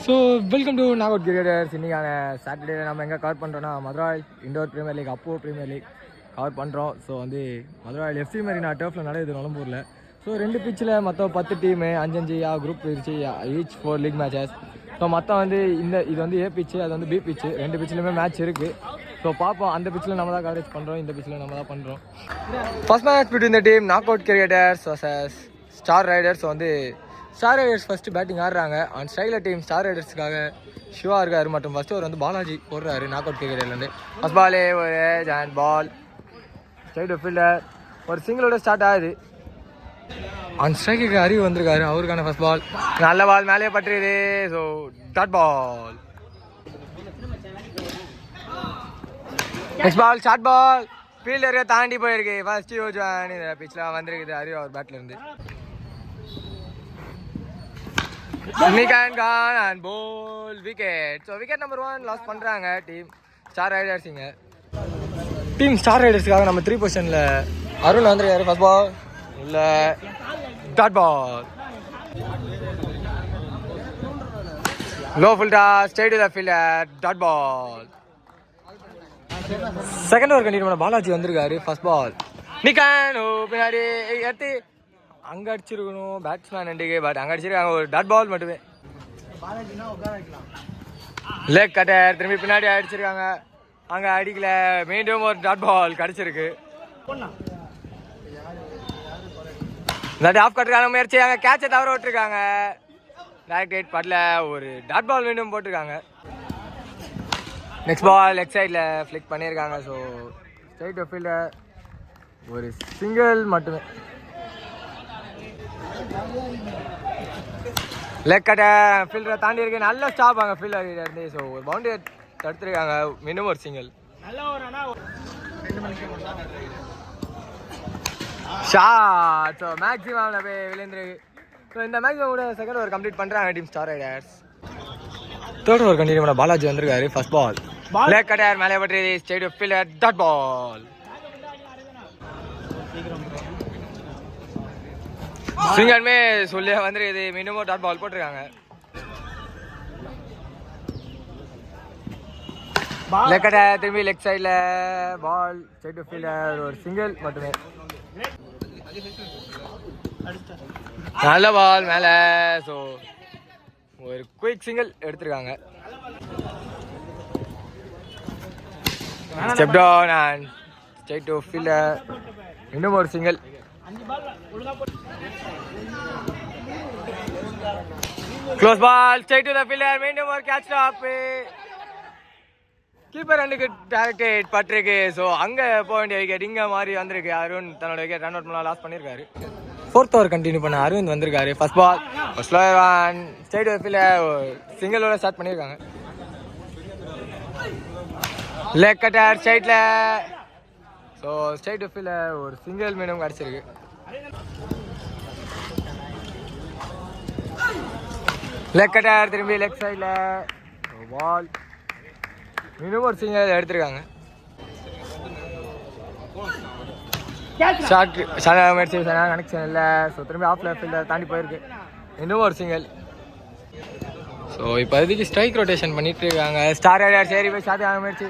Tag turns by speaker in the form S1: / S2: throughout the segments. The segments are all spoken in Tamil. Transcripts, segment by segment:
S1: So welcome to knockout cricketers. இன்றைக்கான சாட்டர்டே நம்ம எங்கே கவர் பண்ணுறோன்னா மதுராயில் இண்டோர் ப்ரீமியர் லீக், அப்போ ப்ரீமியர் லீக் கவர் பண்ணுறோம். ஸோ வந்து மதுராயில் எஃப்சி மெரினா டர்ஃபில் நடக்குது நலம்பூரில். ஸோ 2 பிச்சில் மொத்தம் 10 டீமு 5 குரூப் பிரிச்சு ஈச் 4 லீக் மேட்சஸ். ஸோ மொத்தம் வந்து இது வந்து ஏ பிச்சு, அது வந்து பி பிச்சு. 2 பிச்சிலுமே மேட்ச் இருக்குது. ஸோ பார்ப்போம். அந்த பிச்சில் நம்ம தான் கவரேஜ் பண்ணுறோம், இந்த பிச்சில் நம்ம தான் பண்ணுறோம். First match between the team knock out cricketers versus star riders. வந்து ஸ்டார் ரைடர்ஸ் ஃபஸ்ட்டு பேட்டிங் ஆடுறாங்க. அண்ட் ஸ்டைலர் டீம் ஸ்டார் ரைடர்ஸுக்காக ஷிவா இருக்கார் மற்றும் ஃபஸ்ட்டு ஒரு வந்து பாலாஜி போடுறாரு நாக் அவுட் கிரிக்கெட்டர்லேருந்து. ஃபஸ்ட் பாலே ஒரு ஜாயிண்ட் பால் ஸ்ட்ரைட் ஃபீல்டர், ஒரு சிங்கிளோட ஸ்டார்ட் ஆகுது. அண்ட் ஸ்ட்ரைக்கு அறிவு வந்திருக்காரு, அவருக்கான ஃபஸ்ட் பால் நல்ல பால் மேலேயே பட்டுருது. So dot ball. Next ball short ball, ஃபீல்டரை தாண்டி போயிருக்கு. ஃபர்ஸ்ட் யோஜன் இந்த பிச்சில் வந்திருக்குது அறிவு அவர் பேட்லேருந்து. நிகான் and bowled wicket. So wicket number 1 loss பண்ணுறாங்க டீம் ஸ்டார் ரைடர்ஸ். இங்கே டீம் ஸ்டார் ரைடர்ஸுக்காக நம்ம 3 பொசிஷனில் அருண் வந்துருக்காரு. ஃபர்ஸ்ட் பால் இல்லை டாட் பால், லோ ஃபுல்டா straight to the fielder, dot ball. Second over continue பண்ண பாலாஜி வந்திருக்காரு. ஃபர்ஸ்ட் பால் நிகான் பின்னாடி எடுத்து அங்கே அடிச்சிருக்கணும் பேட்ஸ்மேன் ரெண்டுக்கு, பட் அங்கே அடிச்சிருக்காங்க. ஒரு டாட் பால் மட்டுமே. லெக் கட்டர் திரும்பி பின்னாடி அடிச்சிருக்காங்க, அங்கே அடிக்கல. மீண்டும் ஒரு டாட் பால் கிடச்சிருக்கு. ஆஃப் கட்டுருக்காங்க முயற்சி, அங்கே கேட்சை தவற விட்டுருக்காங்க. டைரக்ட் ஹிட் படல, ஒரு டாட் பால் மீண்டும் போட்டிருக்காங்க. நெக்ஸ்ட் பால் லெக் சைடில் ஃப்ளிக் பண்ணியிருக்காங்க. ஸோ ஸ்ட்ரைட் ஃபீல்டர் ஒரு சிங்கிள் மட்டுமே. லெக் கட்ட ஃபீல்டரை தாண்டி இருக்கு, நல்ல ஸ்டாப் அங்கே ஃபீல்டர் இருந்து. ஸோ ஒரு பவுண்டரி தடுத்துருக்காங்க, மீண்டும் ஒரு சிங்கிள் ஷாட். ஸோ மேக்ஸிமம் போய் விழுந்துருக்கு. ஸோ இந்த மேக்ஸிமம் கூட செகண்ட் ஓவர் கம்ப்ளீட் பண்ணுறாங்க team star Riders. Third over continue பண்ண பாலாஜி வந்திருக்காரு. ஃபர்ஸ்ட் பால் லெக் கட்டர் மேலே பட்டுறது, ஸ்ட்ரைட் ஃபீல்டர், டாட் பால். சிங்கர்மே சொல்லியே வந்துருக்குது, மீண்டும் டாட் பால் போட்டிருக்காங்க. லெக் கட்டர் திரும்பி லெக் சைடில் பால் ஸ்ட்ரைட் ஃபீல்டர், ஒரு சிங்கிள் மட்டுமே. நல்ல பால் மேலே. ஸோ ஒரு குயிக் சிங்கிள் எடுத்திருக்காங்க. Step down and straight to fielder, இன்னும் ஒரு single. Close ball straight to the fielder, மீண்டும் ஒரு கேட்ச் டாப். கீப்பர் ரெண்டுக்கு டைரக்ட் ஹிட் பட்டிருக்கு. ஸோ அங்கே போக வேண்டிய விக்கெட் இங்கே மாறி வந்திருக்கு. அருண் தன்னோட விக்கெட் ரன் அவுட் பண்ணலாம், லாஸ் பண்ணியிருக்காரு. ஃபோர்த் ஓவர் கண்டினியூ பண்ண அரவிந்த் வந்திருக்காரு. First ball slower one straight fielder, சிங்கிளோட start பண்ணியிருக்காங்க. லெக் கட்டர் ஸ்ட்ரைட்ல, ஸோ ஸ்ட்ரைட் ஃபீல்டர் ஒரு சிங்கிள் மீண்டும் கிடச்சிருக்கு. லெக் கட்டர் திரும்பி லெக் சைடில் பால், மீண்டும் ஒரு சிங்கிள் எடுத்திருக்காங்க. ஷார்ட் முயற்சி கனெக்ஷன் இல்லை. ஸோ திரும்பி ஆஃப் லெஃப்ட் ஃபீல்டர் தாண்டி போயிருக்கு, இன்னும் ஒரு சிங்கிள். ஸோ இப்போதைக்கு ஸ்ட்ரைக் ரொட்டேஷன் பண்ணிட்டு இருக்காங்க ஸ்டார் ரைடர்ஸ். சரி போய் ஷார்ட் முயற்சி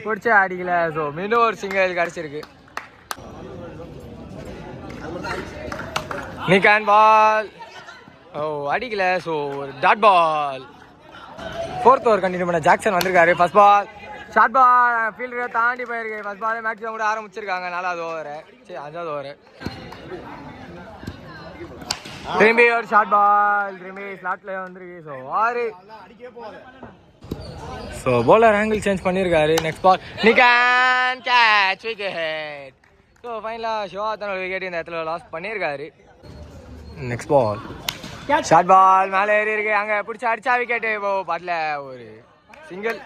S1: பிடிச்சே அடிக்கல. ஸோ மீண்டும் ஒரு சிங்கிள் கிடச்சிருக்கு. நிகான் பால் அடிக்கல. ஸோ ஒரு dot ball. Fourth over continue பண்ண ஜாக்சன் வந்திருக்காரு. ஃபர்ஸ்ட் பால் ஷார்ட் பால், ஃபீல்டரை தாண்டி போயிருக்கு. ஃபர்ஸ்ட் பாலே மேக்ஸிமம் கூட ஆரம்பிச்சிருக்காங்க. 4வது ஓவர், சரி 5வது ஓவர். திரும்பி ஒரு ஷார்ட் பால், திரும்பி ஸ்லாட்ல வந்துருக்கு. So 6. So bowler angle change பண்ணியிருக்காரு. நெக்ஸ்ட் பால் நிகான் கேட்ச் விக்கெட். ஸோ ஃபைனலாக ஷிவா தன்னோட விக்கெட் இந்த இடத்துல லாஸ் பண்ணியிருக்காரு. நெக்ஸ்ட் பால் ஷார்ட் பால் மேலே ஏறி இருக்கு, அங்கே பிடிச்சா அடிச்சா விக்கெட்டு. பாட்டில் ஒரு single.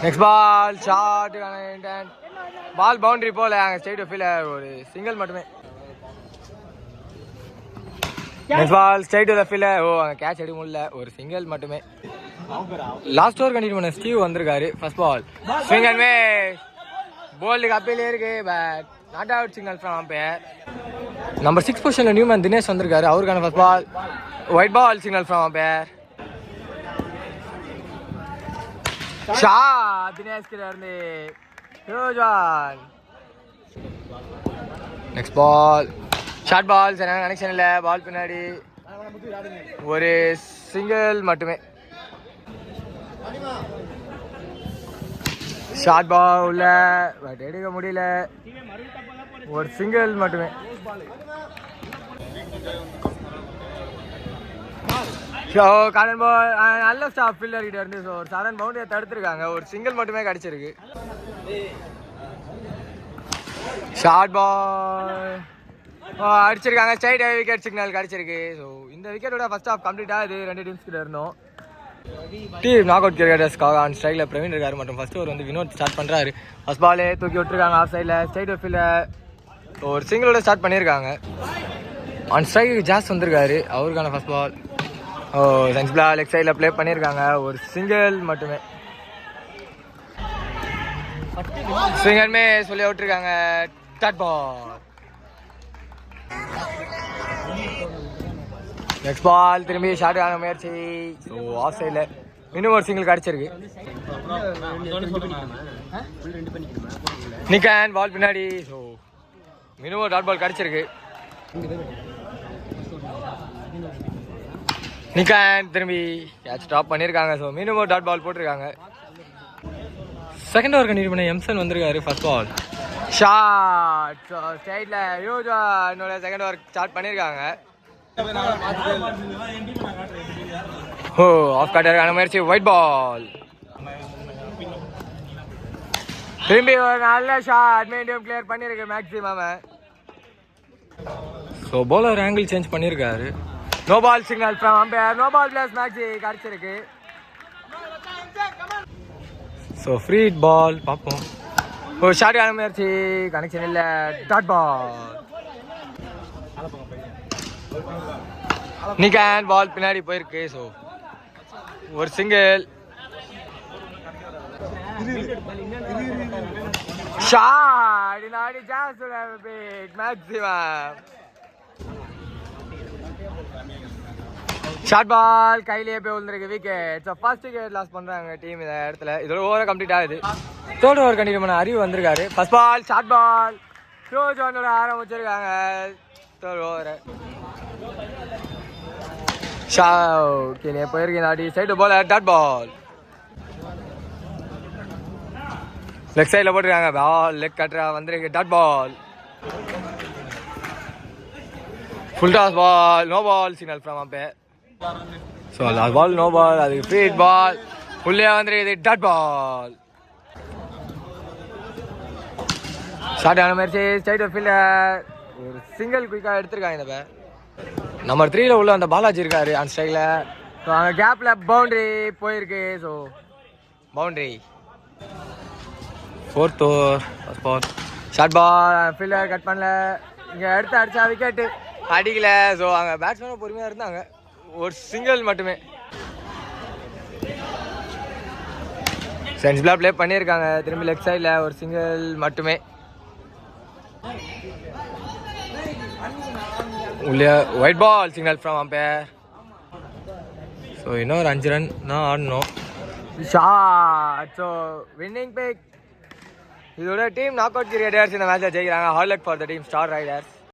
S1: Next ball short, ball boundary போல, அங்கே ஸ்ட்ரைட் ஃபீல்டர் ஒரு சிங்கிள் மட்டுமே. Next ball straight to the fielder, அங்கே கேட்ச் எடுக்க முடியல, ஒரு சிங்கிள் மட்டுமே. லாஸ்ட் ஓவர் கண்டினியூ பண்ண ஸ்டீவ் வந்திருக்காரு. First ball swing and miss, போல்டுக்கு அப்பீலே இருக்கு, but not out signal from umpire. Number 6 பொசிஷனில் நியூமேன் தினேஷ் வந்திருக்காரு. அவருக்கான first ball wide ball signal from umpire. Shot Dinesh கிட்ட இருந்து huge one. Next ball short பால், சரியான கனெக்ஷன் இல்லை. பால் பின்னாடி ஒரு சிங்கிள் மட்டுமே. ஷார்ட் பால் உள்ள பட் எடுக்க முடியல, ஒரு சிங்கிள் மட்டுமே. ஸோ கார்டன் பால் நல்ல ஸ்டாப் ஃபீல்டர் கிட்ட இருந்து. ஸோ ஒரு சடன் பவுண்டரியை தடுத்துருக்காங்க, ஒரு சிங்கிள் மட்டுமே கிடச்சிருக்கு. ஷார்ட் பால் அடிச்சிருக்காங்க, ஸ்ட்ரைட் விக்கெட் சிக்னல் கிடச்சிருக்கு. ஸோ இந்த விக்கெட்டோட ஃபர்ஸ்ட் ஹாஃப் கம்ப்ளீட் ஆகுது. 2 டீம்ஸ் கிட்ட இருந்தோம். டீம் நாக் அவுட் கிரிக்கெட்டர்ஸ்க்காக ஆன் ஸ்ட்ரைக்கில் பிரவீன் இருக்காரு மற்றும் ஃபர்ஸ்ட் ஓவர் வந்து வினோத் ஸ்டார்ட் பண்ணுறாரு. ஃபர்ஸ்ட் பாலே தூக்கி விட்டுருக்காங்க ஆஃப் சைடில், ஸ்ட்ரைட் ஃபீல்டில் ஒரு சிங்கிளோட ஸ்டார்ட் பண்ணியிருக்காங்க. ஆன் ஸ்ட்ரைக்கு ஜாஸ் வந்திருக்காரு, அவருக்கான ஃபர்ஸ்ட் பால். சென்ஸ்பிளா லெக் சைடில் ப்ளே பண்ணியிருக்காங்க, ஒரு சிங்கிள் மட்டுமே. ஸ்விங்கர்மே சொல்லி விட்டுருக்காங்க, டாட் பால். நெக்ஸ்ட் பால் திரும்பி ஷார்ட் ஆன முயற்சி. ஸோ ஆஃப் சைடில் இன்னும் ஒரு சிங்கிள் கிடச்சிருக்கு. நிக்கன் பால் பின்னாடி. ஸோ இன்னும் ஒரு டாட் பால் கிடச்சிருக்கு. நிக்கன் திரும்பி கேட்ச் ட்ராப் பண்ணியிருக்காங்க. ஸோ மீண்டும் ஒரு டாட் பால் போட்டிருக்காங்க. செகண்ட் ஓவர் கண்டினியூ பண்ண எம்சன் வந்திருக்காரு. First ball shot. ஸோ ஸ்ட்ரைட்டில் ஹியூஜ் என்னோட செகண்ட் ஓவர் ஸ்டார்ட் பண்ணியிருக்காங்க. ஆஃப் கட்டருக்கான முயற்சி, ஒயிட் பால். திரும்பி ஒரு நல்ல ஷாட் மீடியம் கிளியர் பண்ணியிருக்கு maximum. So bowler angle change பண்ணியிருக்காரு. No ball signal from umpire. No ball plus maxi கிடச்சிருக்கு. ஸோ ஃப்ரீ பால் பார்ப்போம். ஷார்ட் ஆன முயற்சி, கனெக்ஷன் இல்லை, டாட் பால். நிக்கன் பால் பின்னாடி போயிருக்கு. ஸோ ஒரு சிங்கிள். ஷாட் நாடி ஜாஸ் மேக்ஸிமம். ஷார்ட் பால் கையிலேயே போய் விழுந்திருக்கு, wicket. So first wicket loss பண்ணுறாங்க டீம் இந்த இடத்துல. இதோட ஓவர் கம்ப்ளீட் ஆகுது. தேர்ட் ஓவர் கண்டினியூ பண்ண அறிவு வந்திருக்காரு. First ball short ball. Huge ஒன்னோட ஆரம்பிச்சிருக்காங்க தேர்ட் ஓவர். கீழே போயிருக்கேன் நாடி side ball, dot ball. Leg சைடில் போட்டிருக்காங்க, பால் லெக் கட்டுறா வந்திருக்கு, dot ball. Full toss ball, no ball signal from umpire. So last ball no ball, அதுக்கு ஃப்ரீ பால் உள்ளே வந்துருக்குது, டாட் பால். ஷார்ட் ஆன முயற்சி, ஸ்ட்ரைட் ஃபீல்டர் ஒரு சிங்கிள் குயிக்காக எடுத்திருக்காங்க. இந்த நம்பர் 3ல உள்ள அந்த பாலாஜி இருக்காரு ஆன் ஸ்ட்ரைக்கில். ஸோ அங்கே கேப்பில் பவுண்ட்ரி போயிருக்கு. So boundary. Fourth over first ball short ball, fielder cut பண்ணல. இங்கே எடுத்து அடித்தா விக்கெட்டு, அடிக்கல. ஸோ அங்கே பேட்ஸ்மேனும் பொறுமையாக இருந்தாங்க, ஒரு சிங்கிள் மட்டுமே. சென்ஸ்பிளாக ப்ளே பண்ணியிருக்காங்க, திரும்பி லெஃப்ட் சைடில் ஒரு சிங்கிள் மட்டுமே. உள்ளே wide ball signal from umpire. So இன்னொரு 5 ரன் தான் ஆடணும். ஷாட். ஸோ வின்னிங் பிக். இதோட டீம் நாக் அவுட் கிரிக்கெட்டர்ஸ் இந்த மேட்சில் ஜெயிக்கிறாங்க. Hard luck for the team star Riders.